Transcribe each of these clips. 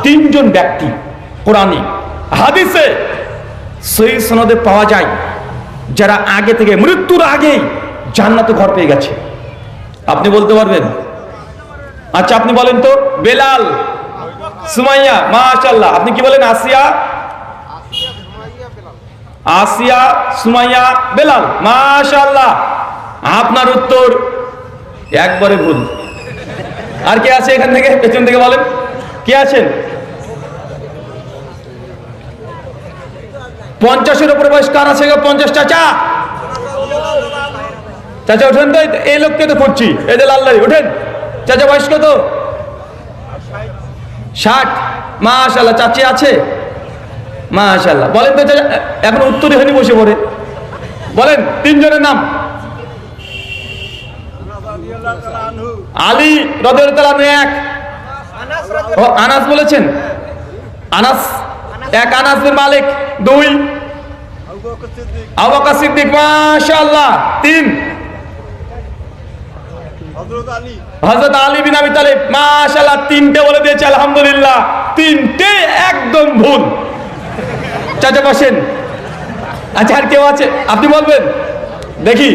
তিনজন ব্যক্তি কোরআনে হাদিসে সহিহ সনদে পাওয়া যায় যারা আগে থেকে মৃত্যুর আগেই জান্নাতে ঘর পেয়ে গেছে। আপনি বলতে পারবেন? আচ্ছা আপনি বলেন তো। বেলাল, সুমাইয়া, মাশাআল্লাহ। আপনি কি বলেন? আসিয়া, আসিয়া, সুমাইয়া, বেলাল, মাশাআল্লাহ। আপনার উত্তর একবারে ভুল। আর কে আছে এখান থেকে? পেছন থেকে বলেন, কে আছেন? 50-এর উপরে বয়স কার আছে? 50। চাচা, চাচা ওঠেন তো। এই লোককে তো খুঁজছি, এই যে লাল্লাই, ওঠেন। চাচা বয়স কত? 60। মাশাআল্লাহ। চাচি আছে? মাশাআল্লাহ। বলেন তো চাচা, এখন উত্তর এখানে বসে পড়ে। বলেন তিনজনের নাম। আলী রাদিয়াল্লাহু তাআলা আনহু এক। ও আনাস বলেছেন? আনাস এক। আনাস বিন মালিক 2। আবু বকর সিদ্দিক, মাশাআল্লাহ 3। হযরত আলী বিন আবি তালিব, মাশাআল্লাহ 3টে বলে দিয়েছে, আলহামদুলিল্লাহ। 3টে একদম ভুল। চাচা বসেন। আচ্ছা আর কেউ আছে? আপনি বলবেন দেখি।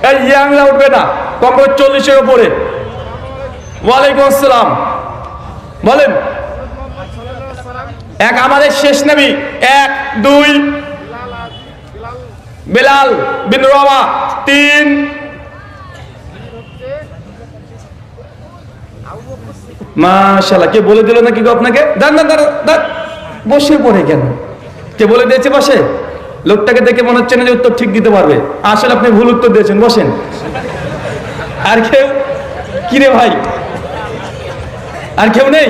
এই ইয়াংরা উঠবে না, কমপক্ষে 40-এর উপরে। ওয়ালাইকুম আসসালাম। বলেন। এক আমাদের শেষ নবী 1 2। বেলাল বিন রাওয়া 3। মাশাআল্লাহ। কে বলে দিল নাকি গো আপনাকে? দাঁড়ান দাঁড়ান দাঁড়ান, বসে পড়ে কেন? কে বলে দিয়েছে? বসে। লোকটাকে দেখে মনে হচ্ছে না যে উত্তর ঠিক দিতে পারবে। আসলে আপনি ভুল উত্তর দিয়েছেন, বসেন। আর কেউ? কিরে ভাই, আর কেউ নেই?